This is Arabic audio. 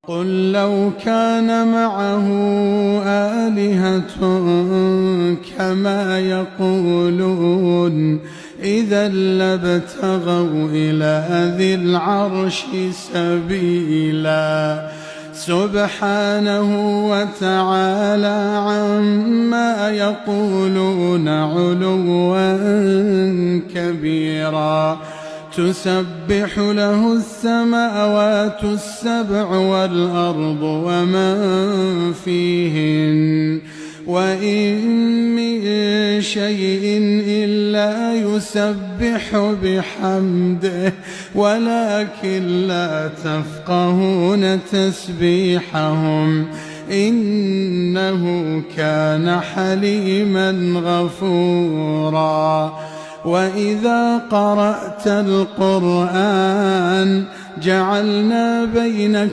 قل لو كان معه آلهة كما يقولون إذا لابتغوا إلى ذي العرش سبيلا سبحانه وتعالى عما يقولون علوا كبيرا تسبح له السماوات السبع والأرض ومن فيهن وإن من شيء إلا يسبح بحمده ولكن لا تفقهون تسبيحهم إنه كان حليما غفورا وإذا قرأت القرآن جعلنا بينك